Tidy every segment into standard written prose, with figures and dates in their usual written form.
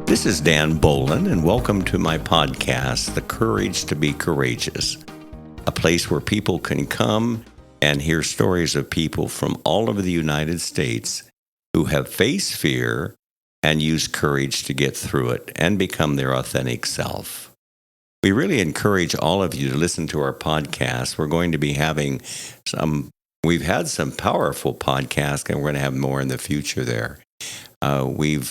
This is Dan Bolen, and welcome to my podcast, The Courage to Be Courageous, a place where people can come and hear stories of people from all over the United States who have faced fear and used courage to get through it and become their authentic self. We really encourage all of you to listen to our podcast. We're going to be having we've had some powerful podcasts, and we're going to have more in the future there. We're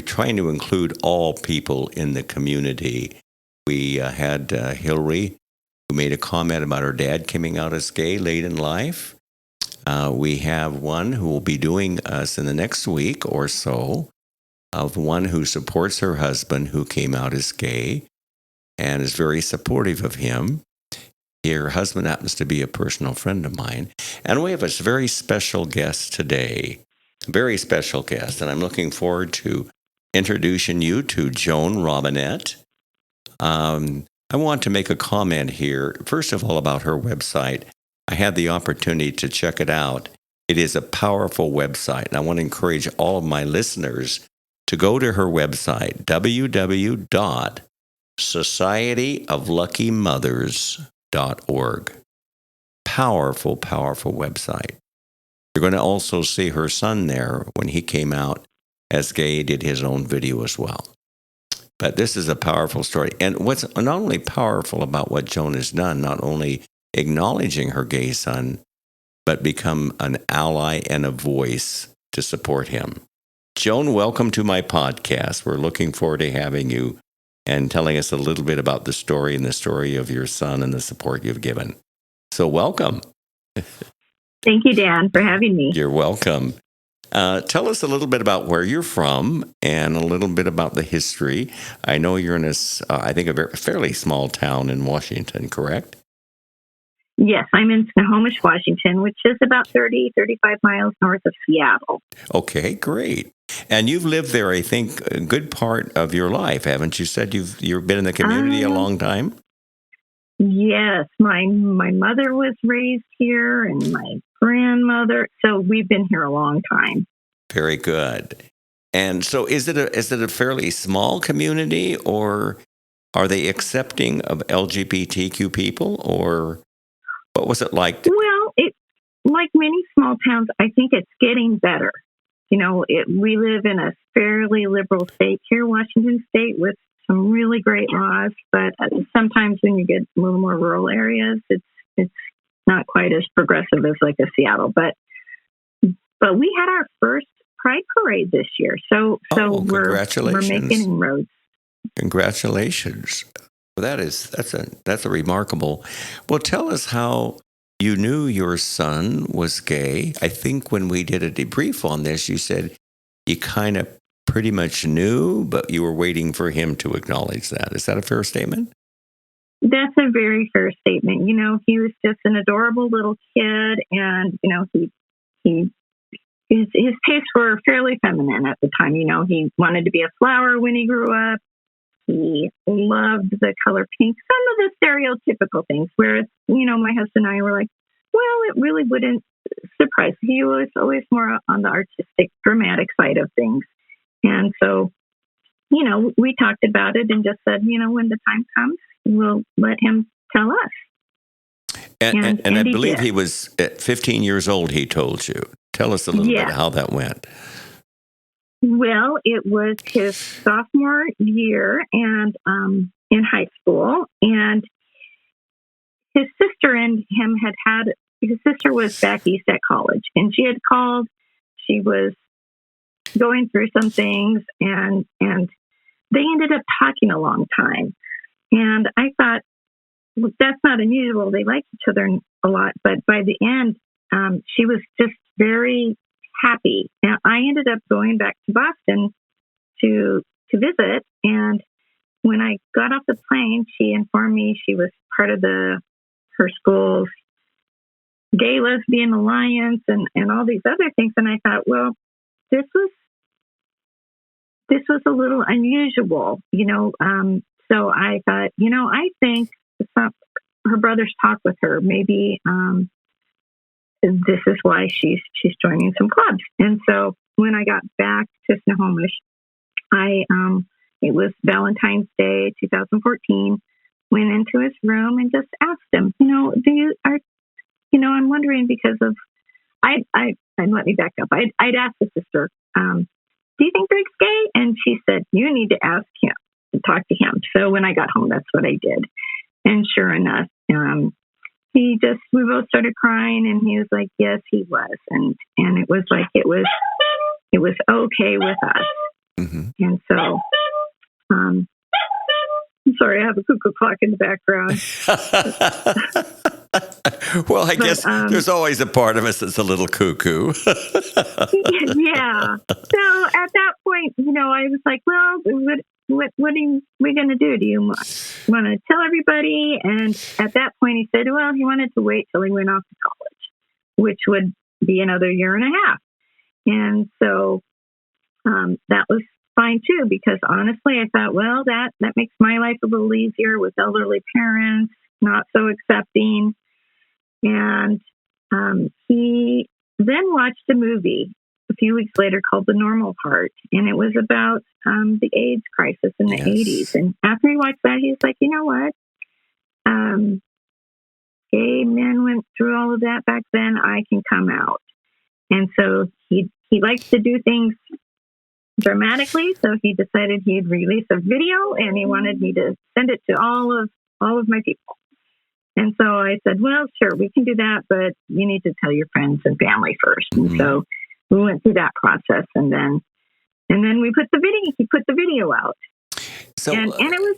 trying to include all people in the community. We had Hillary, who made a comment about her dad coming out as gay late in life. We have one who will be doing us in the next week or so, of one who supports her husband who came out as gay and is very supportive of him. Her husband happens to be a personal friend of mine. And we have a very special guest today, very special guest, and I'm looking forward to introducing you to Joan Robinette. I want to make a comment here, first of all, about her website. I had the opportunity to check it out. It is a powerful website, and I want to encourage all of my listeners to go to her website, www.societyofluckymothers.org. Powerful, powerful website. You're going to also see her son there when he came out as gay, did his own video as well. But this is a powerful story. And what's not only powerful about what Joan has done, not only acknowledging her gay son, but become an ally and a voice to support him. Joan, welcome to my podcast. We're looking forward to having you and telling us a little bit about the story and the story of your son and the support you've given. So welcome. Thank you, Dan, for having me. You're welcome. Tell us a little bit about where you're from and a little bit about the history. I know you're in a fairly small town in Washington, correct? Yes, I'm in Snohomish, Washington, which is about 35 miles north of Seattle. Okay, great. And you've lived there, I think, a good part of your life, haven't you? Said you've been in the community a long time? Yes, my mother was raised here and my grandmother, so we've been here a long time. Very good. And so is it a fairly small community, or are they accepting of LGBTQ people, or what was it like? Well, like many small towns, I think it's getting better. You know, we live in a fairly liberal state here, Washington State, with some really great laws, but sometimes when you get a little more rural areas, it's not quite as progressive as like a Seattle. But we had our first Pride Parade this year, so we're making inroads. Congratulations! Well, that's a remarkable. Well, tell us how you knew your son was gay. I think when we did a debrief on this, you said you kind of pretty much knew, but you were waiting for him to acknowledge that. Is that a fair statement? That's a very fair statement. You know, he was just an adorable little kid, and you know, his tastes were fairly feminine at the time. You know, he wanted to be a flower when he grew up. He loved the color pink. Some of the stereotypical things. Where you know, my husband and I were like, well, it really wouldn't surprise. He was always more on the artistic, dramatic side of things. And so, you know, we talked about it and just said, you know, when the time comes, we'll let him tell us. And I believe he was at 15 years old, he told you. Tell us a little bit how that went. Well, it was his sophomore year and in high school. And his sister and him his sister was back east at college. And she had called. She was going through some things, and they ended up talking a long time. And I thought, well, that's not unusual. They like each other a lot. But by the end, she was just very happy. And I ended up going back to Boston to visit. And when I got off the plane, she informed me she was part of her school's Gay Lesbian Alliance and all these other things. And I thought, well, this was a little unusual, you know. So I thought, you know, I think her brothers talked with her. Maybe this is why she's joining some clubs. And so when I got back to Snohomish, I it was Valentine's Day, 2014, went into his room and just asked him, I'm wondering because of, and let me back up. I'd asked the sister, do you think Drake's gay? And she said, you need to ask him and talk to him. So when I got home, that's what I did. And sure enough, we both started crying, and he was like, yes, he was. And it was like, it was okay with us. Mm-hmm. And so, I'm sorry, I have a cuckoo clock in the background. Well, I guess there's always a part of us that's a little cuckoo. Yeah. So at that point, I was like, well, what are we going to do? Do you want to tell everybody? And at that point, he said, well, he wanted to wait till he went off to college, which would be another year and a half. And so that was fine too, because honestly, I thought, well, that makes my life a little easier with elderly parents, not so accepting. And he then watched a movie a few weeks later called The Normal Heart, and it was about the AIDS crisis in the 80s. And after he watched that, he was like, you know what? Gay men went through all of that back then. I can come out. And so he likes to do things dramatically, so he decided he'd release a video, and he wanted me to send it to all of my people. And so I said, well, sure, we can do that, but you need to tell your friends and family first. Mm-hmm. And so we went through that process, and then we put the video. He put the video out, so and it was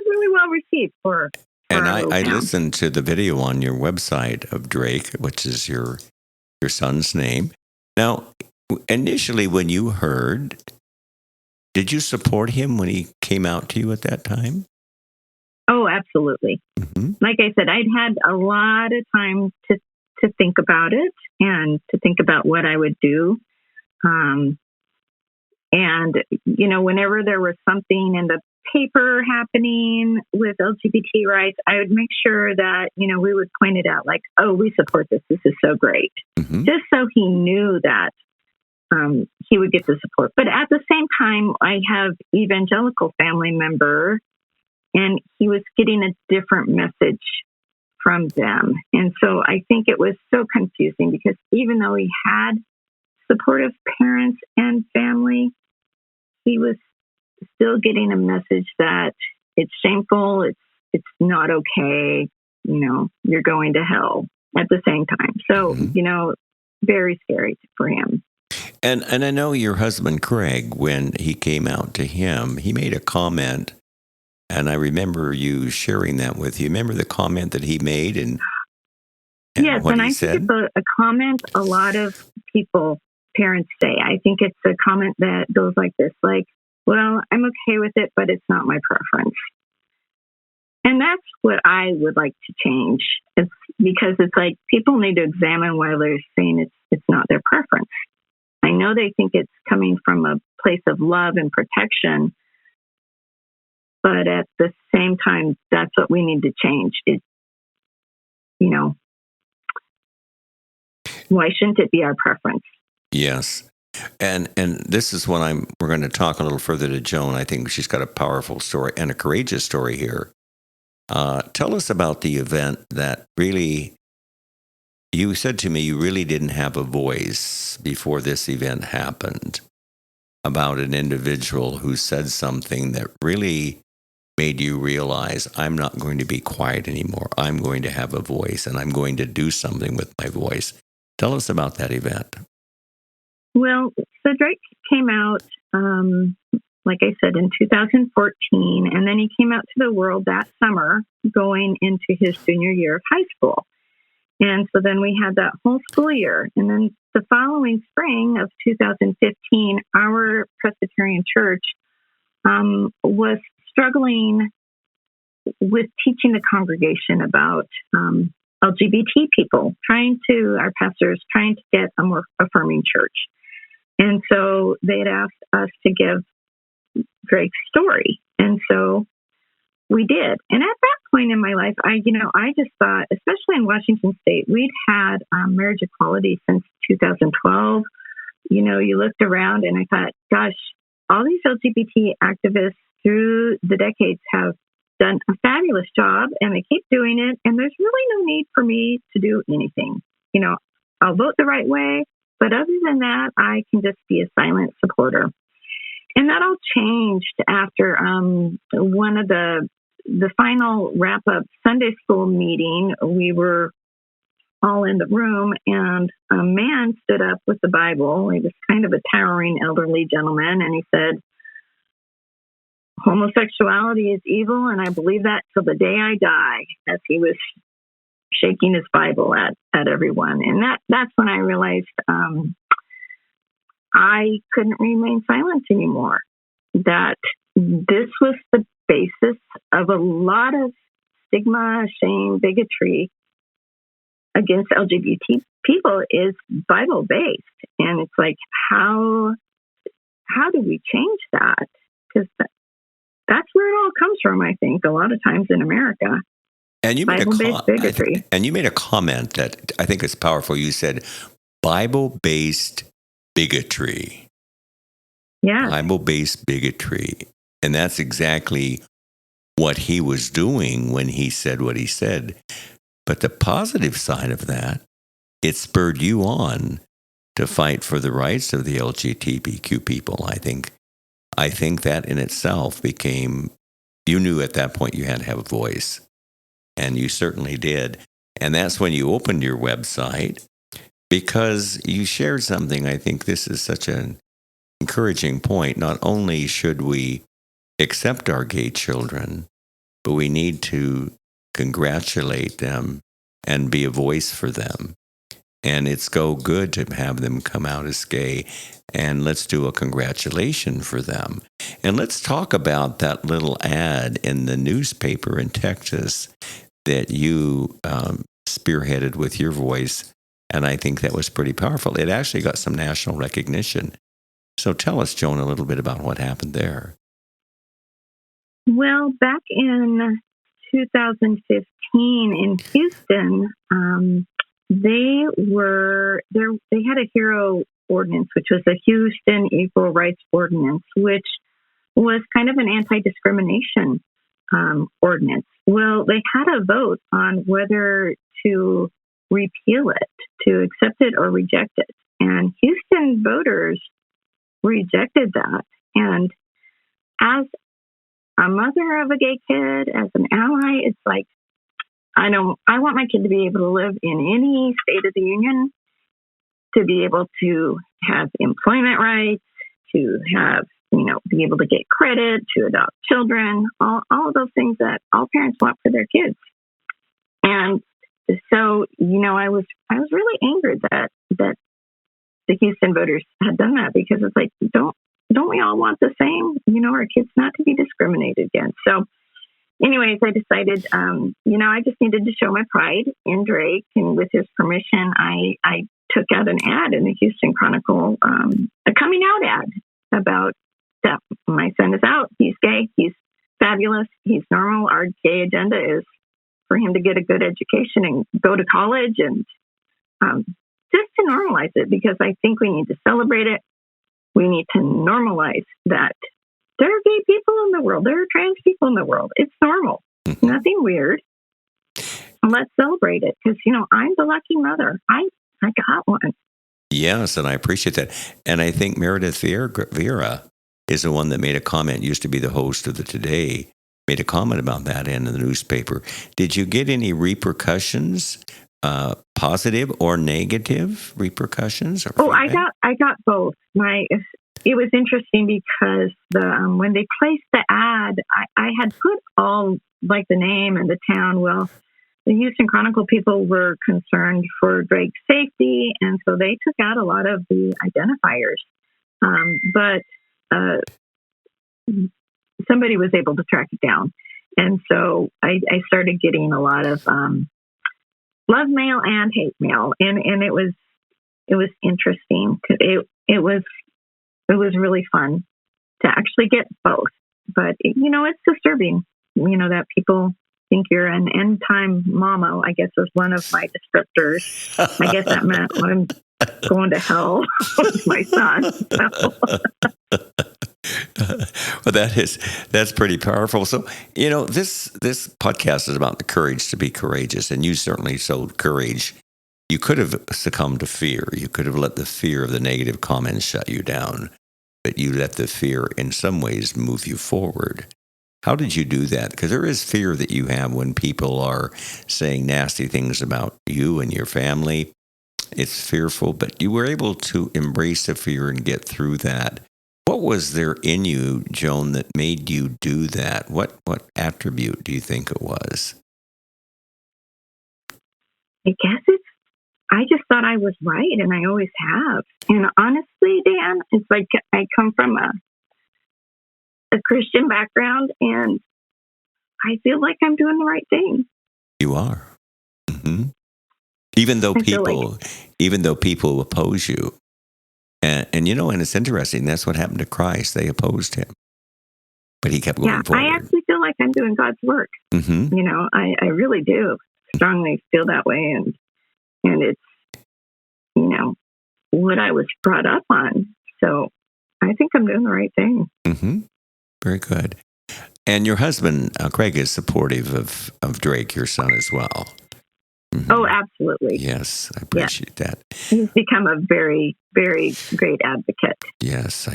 really well received for and I listened to the video on your website of Drake, which is your son's name. Now, initially, when you heard, did you support him when he came out to you at that time? Oh, absolutely. Mm-hmm. Like I said, I'd had a lot of time to think about it and to think about what I would do. And, whenever there was something in the paper happening with LGBT rights, I would make sure that, we would point it out like, oh, we support this. This is so great. Mm-hmm. Just so he knew that he would get the support. But at the same time, I have evangelical family member, and he was getting a different message from them. And so I think it was so confusing because even though he had supportive parents and family, he was still getting a message that it's shameful, it's not okay, you're going to hell at the same time. So, mm-hmm. Very scary for him. And I know your husband, Craig, when he came out to him, he made a comment, and I remember you sharing that with you. Remember the comment that he made and yes, what and he I said? think it's a comment a lot of parents say. I think it's a comment that goes like this, like, well, I'm okay with it, but it's not my preference. And that's what I would like to change. It's because it's like people need to examine why they're saying it's not their preference. I know they think it's coming from a place of love and protection, but at the same time, that's what we need to change. Why shouldn't it be our preference? Yes. And this is what we're going to talk a little further to Joan. I think she's got a powerful story and a courageous story here. Tell us about the event that really, you said to me you really didn't have a voice before this event happened, about an individual who said something that really made you realize, I'm not going to be quiet anymore. I'm going to have a voice, and I'm going to do something with my voice. Tell us about that event. Well, so Drake came out, like I said, in 2014, and then he came out to the world that summer going into his junior year of high school. And so then we had that whole school year. And then the following spring of 2015, our Presbyterian church was struggling with teaching the congregation about LGBT people, our pastors trying to get a more affirming church. And so they had asked us to give Drake's story. And so we did. And at that point in my life, I just thought, especially in Washington State, we'd had marriage equality since 2012. You looked around and I thought, gosh, all these LGBT activists through the decades have done a fabulous job, and they keep doing it. And there's really no need for me to do anything. I'll vote the right way, but other than that, I can just be a silent supporter. And that all changed after one of the final wrap-up Sunday school meeting. We were all in the room, and a man stood up with the Bible. He was kind of a towering elderly gentleman, and he said, "Homosexuality is evil, and I believe that till the day I die," as he was shaking his Bible at everyone. And that's when I realized I couldn't remain silent anymore, that this was the basis of a lot of stigma, shame, bigotry against LGBT people is Bible-based. And it's like, how do we change that? Because that's where it all comes from, I think, a lot of times in America. And you made Bible-based bigotry. and you made a comment that I think is powerful. You said Bible-based bigotry. Yeah. Bible-based bigotry. And that's exactly what he was doing when he said what he said. But the positive side of that, it spurred you on to fight for the rights of the LGBTQ people. I think that in itself became, you knew at that point you had to have a voice. And you certainly did. And that's when you opened your website, because you shared something. I think this is such an encouraging point. Not only should we accept our gay children, but we need to congratulate them and be a voice for them. And it's good to have them come out as gay. And let's do a congratulation for them. And let's talk about that little ad in the newspaper in Texas that you spearheaded with your voice. And I think that was pretty powerful. It actually got some national recognition. So tell us, Joan, a little bit about what happened there. Well, back in 2015 in Houston, they had a HERO ordinance, which was the Houston Equal Rights Ordinance, which was kind of an anti-discrimination ordinance. Well, they had a vote on whether to repeal it, to accept it or reject it. And Houston voters rejected that. And as a mother of a gay kid, as an ally, it's like, I want my kid to be able to live in any state of the union, to be able to have employment rights, to have, be able to get credit, to adopt children, all of those things that all parents want for their kids. And so, I was really angered that the Houston voters had done that, because it's like, don't we all want the same? Our kids not to be discriminated against. So anyways, I decided, I just needed to show my pride in Drake. And with his permission, I took out an ad in the Houston Chronicle, a coming out ad about that my son is out. He's gay. He's fabulous. He's normal. Our gay agenda is for him to get a good education and go to college, and just to normalize it, because I think we need to celebrate it. We need to normalize that there are gay people in the world. There are trans people in the world. It's normal. Nothing weird. Let's celebrate it, because, I'm the lucky mother. I got one. Yes, and I appreciate that. And I think Meredith Vieira is the one that made a comment, used to be the host of the Today, made a comment about that in the newspaper. Did you get any repercussions, positive or negative repercussions? I got both. It was interesting because when they placed the ad, I had put all like the name and the town. Well, the Houston Chronicle people were concerned for Drake's safety, and so they took out a lot of the identifiers. But somebody was able to track it down, and so I started getting a lot of love mail and hate mail, and it was interesting, because it was really fun to actually get both. But it's disturbing, that people think you're an end time mama, I guess, was one of my descriptors. I guess that meant I'm going to hell with my son. So. Well, that's pretty powerful. So, this podcast is about the courage to be courageous, and you certainly showed courage. You could have succumbed to fear. You could have let the fear of the negative comments shut you down, but you let the fear, in some ways, move you forward. How did you do that? Because there is fear that you have when people are saying nasty things about you and your family. It's fearful, but you were able to embrace the fear and get through that. What was there in you, Joan, that made you do that? What attribute do you think it was? I guess I just thought I was right, and I always have. And honestly, Dan, it's like I come from a Christian background, and I feel like I'm doing the right thing. You are. Mm-hmm. Even though people oppose you. And and it's interesting. That's what happened to Christ. They opposed him, but he kept going forward. I actually feel like I'm doing God's work. Mm-hmm. I really do strongly feel that way, and it's what I was brought up on. So I think I'm doing the right thing. Mm-hmm. Very good. And your husband, Craig, is supportive of Drake, your son, as well. Mm-hmm. Oh, absolutely. Yes, I appreciate that. He's become a very, very great advocate. Yes.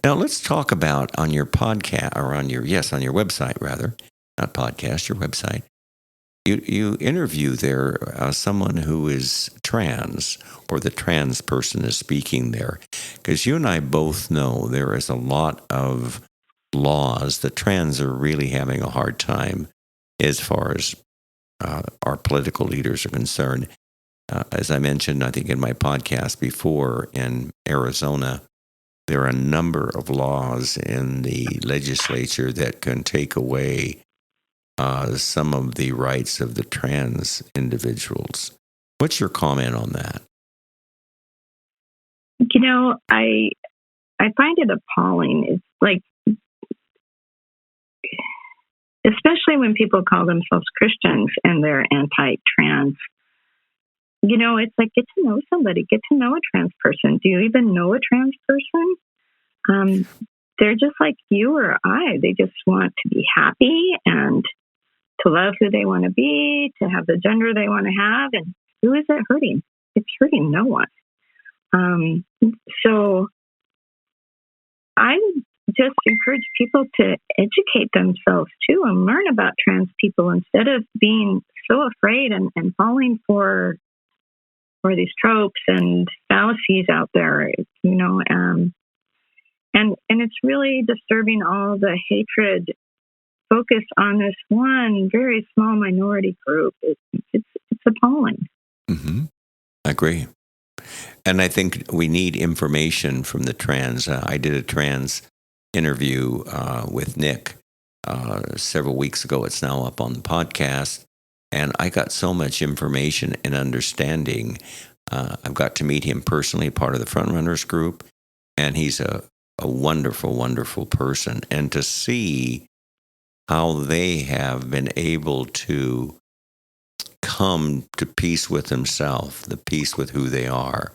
Now let's talk about on your podcast, or on your website rather, not podcast, your website. You interview there someone who is trans, or the trans person is speaking there, because you and I both know there is a lot of laws. The trans are really having a hard time as far as our political leaders are concerned. As I mentioned, I think in my podcast before, in Arizona, there are a number of laws in the legislature that can take away some of the rights of the trans individuals. What's your comment on that? I find it appalling. It's like, especially when people call themselves Christians and they're anti-trans. It's like, get to know somebody, get to know a trans person. Do you even know a trans person? They're just like you or I. They just want to be happy and to love who they want to be, to have the gender they want to have. And who is it hurting? It's hurting no one. So I would just encourage people to educate themselves too and learn about trans people instead of being so afraid and falling for these tropes and fallacies out there, and it's really disturbing, all the hatred focused on this one very small minority group. It's appalling. Mm-hmm. I agree. And I think we need information from the trans. I did a trans interview with Nick several weeks ago. It's now up on the podcast. And I got so much information and understanding. I've got to meet him personally, part of the Frontrunners group. And he's a wonderful, wonderful person. And to see how they have been able to come to peace with themselves, the peace with who they are.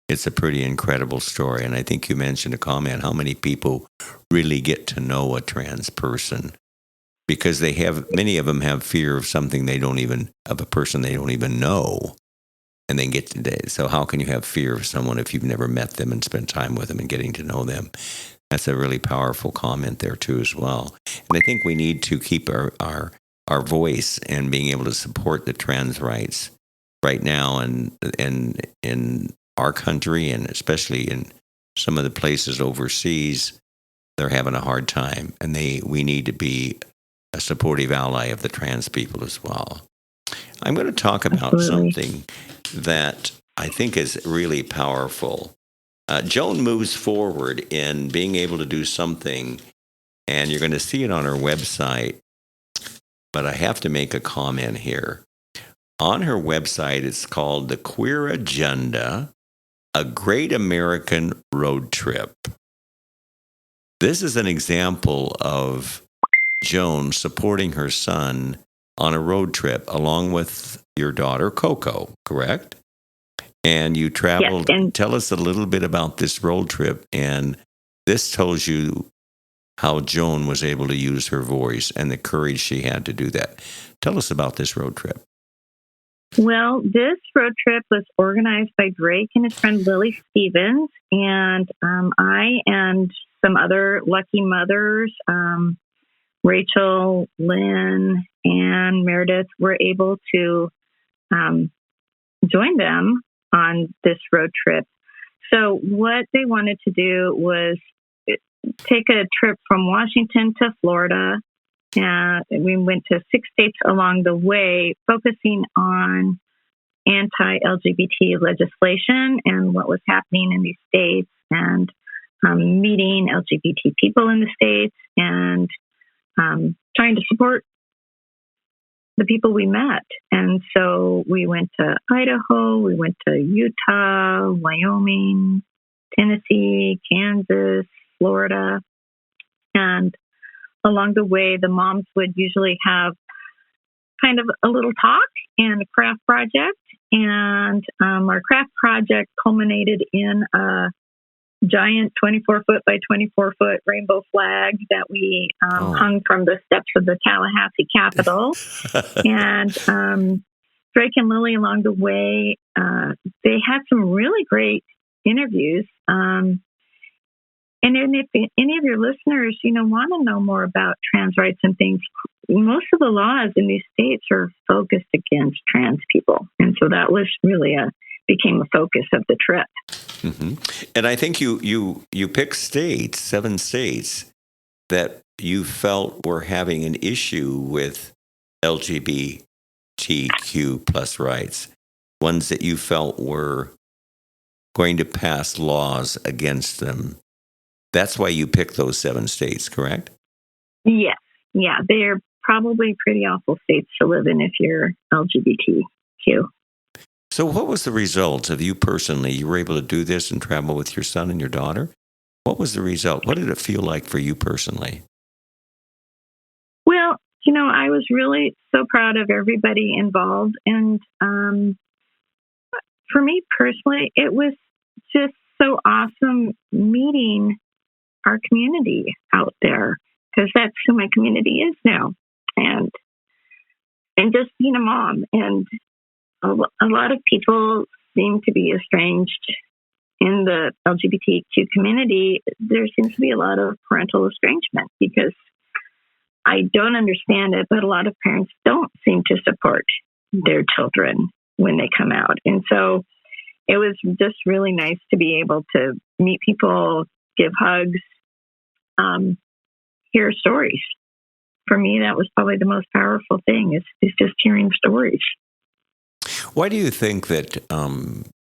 It's a pretty incredible story. And I think you mentioned a comment, how many people really get to know a trans person, because many of them have fear of something of a person they don't even know. And then so how can you have fear of someone if you've never met them and spent time with them and getting to know them? That's a really powerful comment there too as well. And I think we need to keep our voice and being able to support the trans rights right now, and in our country, and especially in some of the places overseas, they're having a hard time, and we need to be a supportive ally of the trans people as well. I'm going to talk about something that I think is really powerful. Joan moves forward in being able to do something, and you're going to see it on her website, but I have to make a comment here. On her website, it's called The Queer Agenda, A Great American Road Trip. This is an example of Joan supporting her son on a road trip along with your daughter, Coco, correct? And you traveled. Yes, tell us a little bit about this road trip. And this tells you how Joan was able to use her voice and the courage she had to do that. Tell us about this road trip. Well, this road trip was organized by Drake and his friend Lily Stevens, and I and some other lucky mothers, Rachel, Lynn, and Meredith, were able to join them on this road trip. So what they wanted to do was take a trip from Washington to Florida. We went to 6 states along the way, focusing on anti-LGBT legislation and what was happening in these states, and meeting LGBT people in the states, and trying to support the people we met. And so we went to Idaho, we went to Utah, Wyoming, Tennessee, Kansas, Florida. And along the way, the moms would usually have kind of a little talk and a craft project. And our craft project culminated in a giant 24-foot by 24-foot rainbow flag that we hung from the steps of the Tallahassee Capitol. And Drake and Lily, along the way, they had some really great interviews. And if any of your listeners, want to know more about trans rights and things, most of the laws in these states are focused against trans people. And so that was really became a focus of the trip. Mm-hmm. And I think you picked states, 7 states, that you felt were having an issue with LGBTQ plus rights, ones that you felt were going to pass laws against them. That's why you picked those 7 states, correct? Yes. Yeah, they're probably pretty awful states to live in if you're LGBTQ. So what was the result of you personally? You were able to do this and travel with your son and your daughter? What was the result? What did it feel like for you personally? Well, I was really so proud of everybody involved. And for me personally, it was just so awesome meeting our community out there, because that's who my community is now. And just being a mom, and a lot of people seem to be estranged in the LGBTQ community. There seems to be a lot of parental estrangement, because I don't understand it, but a lot of parents don't seem to support their children when they come out. And so it was just really nice to be able to meet people, give hugs, hear stories. For me, that was probably the most powerful thing, is just hearing stories. Why do you think that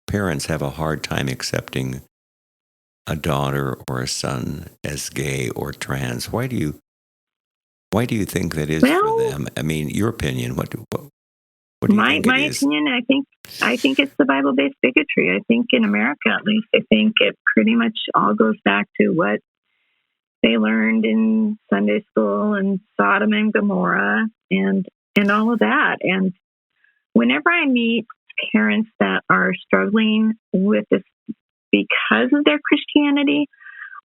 parents have a hard time accepting a daughter or a son as gay or trans? Why do you think that is for them? I mean, your opinion. What do you think my opinion, I think it's the Bible-based bigotry. I think in America, at least, I think it pretty much all goes back to what they learned in Sunday school and Sodom and Gomorrah and all of that. And whenever I meet parents that are struggling with this because of their Christianity,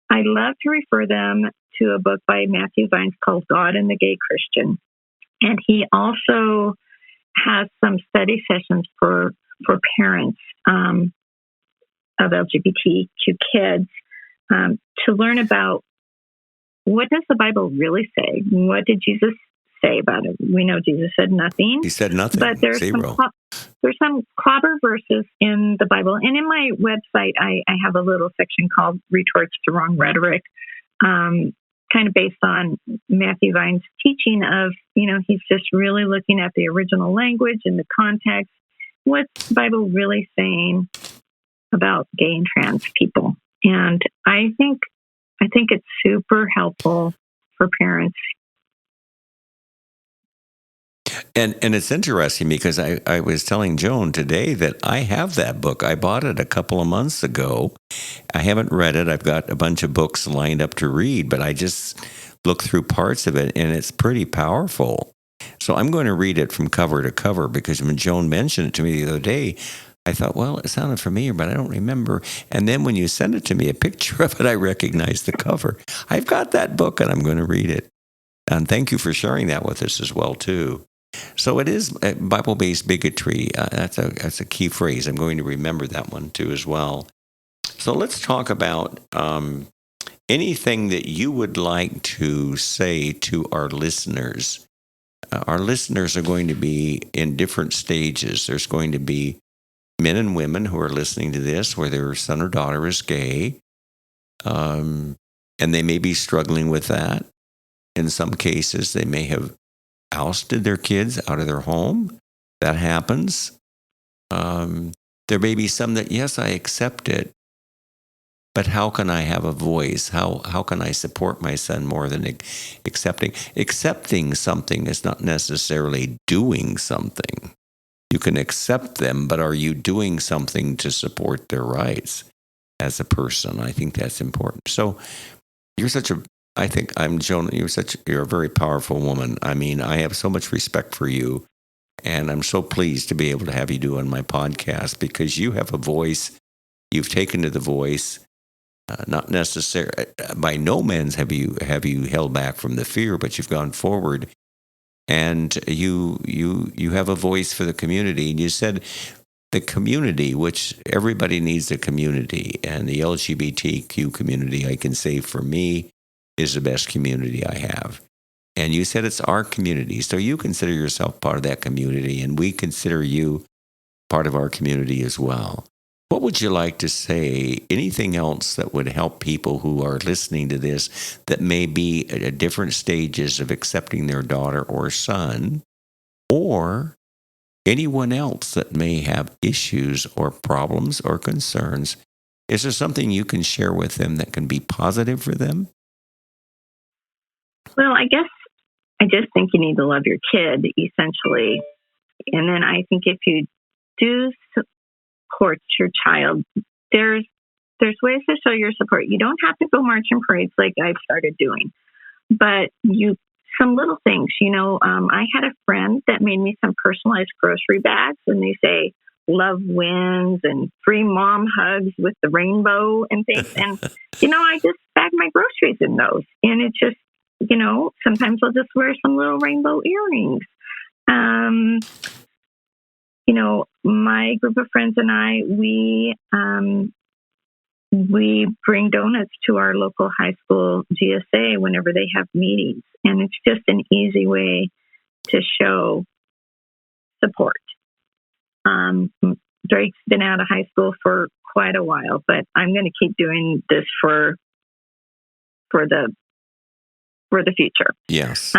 I love to refer them to a book by Matthew Vines called God and the Gay Christian. And he also has some study sessions for parents of LGBTQ kids to learn about, what does the Bible really say? What did Jesus say about it? We know Jesus said nothing. He said nothing. But there's some clobber verses in the Bible. And in my website, I have a little section called Retorts to Wrong Rhetoric, kind of based on Matthew Vine's teaching of, he's just really looking at the original language and the context. What's the Bible really saying about gay and trans people? And I think it's super helpful for parents. And it's interesting because I was telling Joan today that I have that book. I bought it a couple of months ago. I haven't read it. I've got a bunch of books lined up to read, but I just looked through parts of it, and it's pretty powerful. So I'm going to read it from cover to cover, because when Joan mentioned it to me the other day, I thought, well, it sounded familiar, but I don't remember. And then when you sent it to me, a picture of it, I recognized the cover. I've got that book, and I'm going to read it. And thank you for sharing that with us as well, too. So it is Bible-based bigotry. That's a key phrase. I'm going to remember that one, too, as well. So let's talk about anything that you would like to say to our listeners. Our listeners are going to be in different stages. There's going to be men and women who are listening to this where their son or daughter is gay, and they may be struggling with that. In some cases, they may have ousted their kids out of their home. That happens. There may be some that, yes, I accept it, but how can I have a voice? How can I support my son more than accepting? Accepting something is not necessarily doing something. You can accept them, but are you doing something to support their rights as a person? I think that's important. So I think I'm Joan, you're a very powerful woman. I mean, I have so much respect for you, and I'm so pleased to be able to have you do on my podcast because you have a voice. You've taken to the voice. Not necessarily, by no means have you held back from the fear, but you've gone forward, and you have a voice for the community. And you said the community, which everybody needs a community, and the LGBTQ community, I can say for me, is the best community I have. And you said it's our community, so you consider yourself part of that community, and we consider you part of our community as well. What would you like to say? Anything else that would help people who are listening to this that may be at different stages of accepting their daughter or son, or anyone else that may have issues or problems or concerns? Is there something you can share with them that can be positive for them? Well, I just think you need to love your kid, essentially. And then I think if you do support your child, there's ways to show your support. You don't have to go marching parades like I've started doing, but some little things. I had a friend that made me some personalized grocery bags, and they say "Love wins" and "Free mom hugs with the rainbow" and things. And I just bag my groceries in those, and it's just sometimes I'll just wear some little rainbow earrings. My group of friends and I, we bring donuts to our local high school GSA whenever they have meetings. And it's just an easy way to show support. Drake's been out of high school for quite a while, but I'm going to keep doing this for the future. Yes.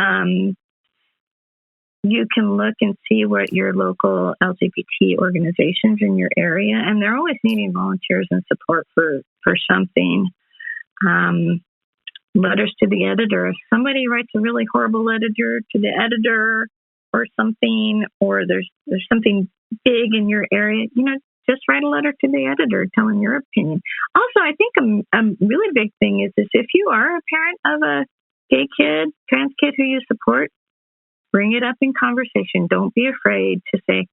You can look and see what your local LGBT organizations in your area, and they're always needing volunteers and support for something. Letters to the editor. If somebody writes a really horrible letter to the editor or something, or there's something big in your area, just write a letter to the editor telling your opinion. Also, I think a really big thing is if you are a parent of a gay kid, trans kid who you support, bring it up in conversation. Don't be afraid to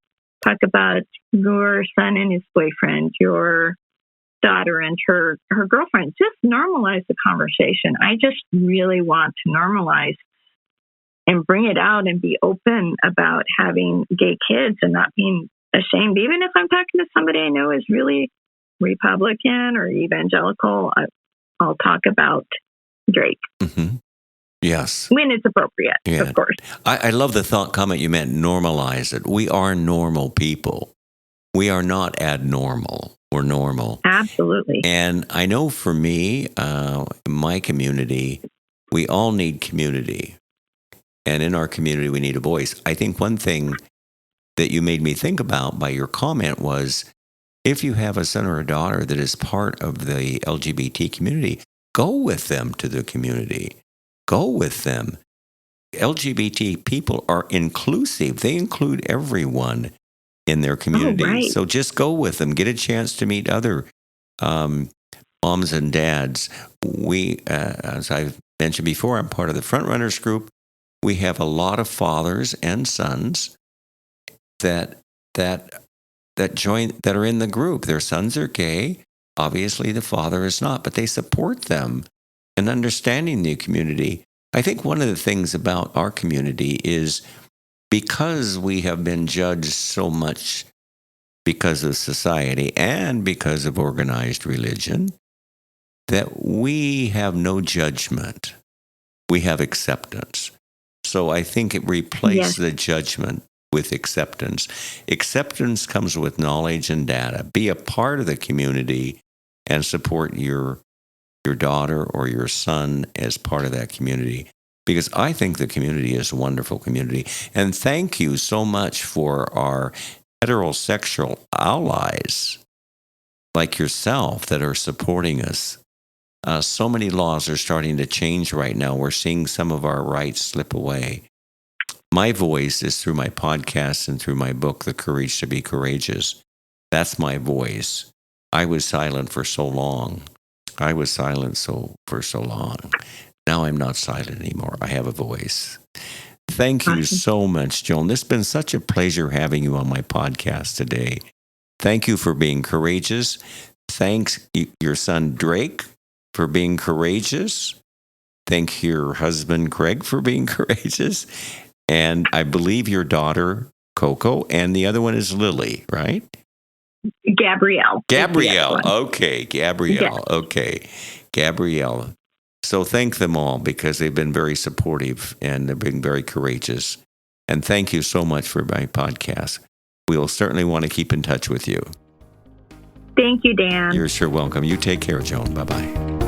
talk about your son and his boyfriend, your daughter and her girlfriend. Just normalize the conversation. I just really want to normalize and bring it out and be open about having gay kids and not being ashamed. Even if I'm talking to somebody I know is really Republican or evangelical, I'll talk about Drake. Mm-hmm. Yes. When it's appropriate, of course. I love the comment you meant, normalize it. We are normal people. We are not abnormal. We're normal. Absolutely. And I know for me, my community, we all need community. And in our community, we need a voice. I think one thing that you made me think about by your comment was, if you have a son or a daughter that is part of the LGBT community, go with them to the community. Go with them. LGBT people are inclusive. They include everyone in their community. Oh, right. So just go with them. Get a chance to meet other moms and dads. We, as I've mentioned before, I'm part of the Frontrunners group. We have a lot of fathers and sons that that are in the group. Their sons are gay. Obviously, the father is not, but they support them and understanding the community. I think one of the things about our community is because we have been judged so much because of society and because of organized religion, that we have no judgment. We have acceptance. So I think it replaced the judgment with acceptance. Acceptance comes with knowledge and data. Be a part of the community and support your daughter or your son as part of that community. Because I think the community is a wonderful community. And thank you so much for our heterosexual allies like yourself that are supporting us. So many laws are starting to change right now. We're seeing some of our rights slip away. My voice is through my podcast and through my book, The Courage to be Courageous. That's my voice. I was silent for so long. For so long. Now I'm not silent anymore. I have a voice. Thank you so much, Joan. This has been such a pleasure having you on my podcast today. Thank you for being courageous. Thanks your son, Drake, for being courageous. Thank your husband, Craig, for being courageous. And I believe your daughter, Coco, and the other one is Lily, right? Gabrielle. Okay. Gabrielle. Yeah. Okay. Gabrielle. So thank them all because they've been very supportive and they've been very courageous. And thank you so much for my podcast. We'll certainly want to keep in touch with you. Thank you, Dan. You're sure welcome. You take care, Joan. Bye-bye.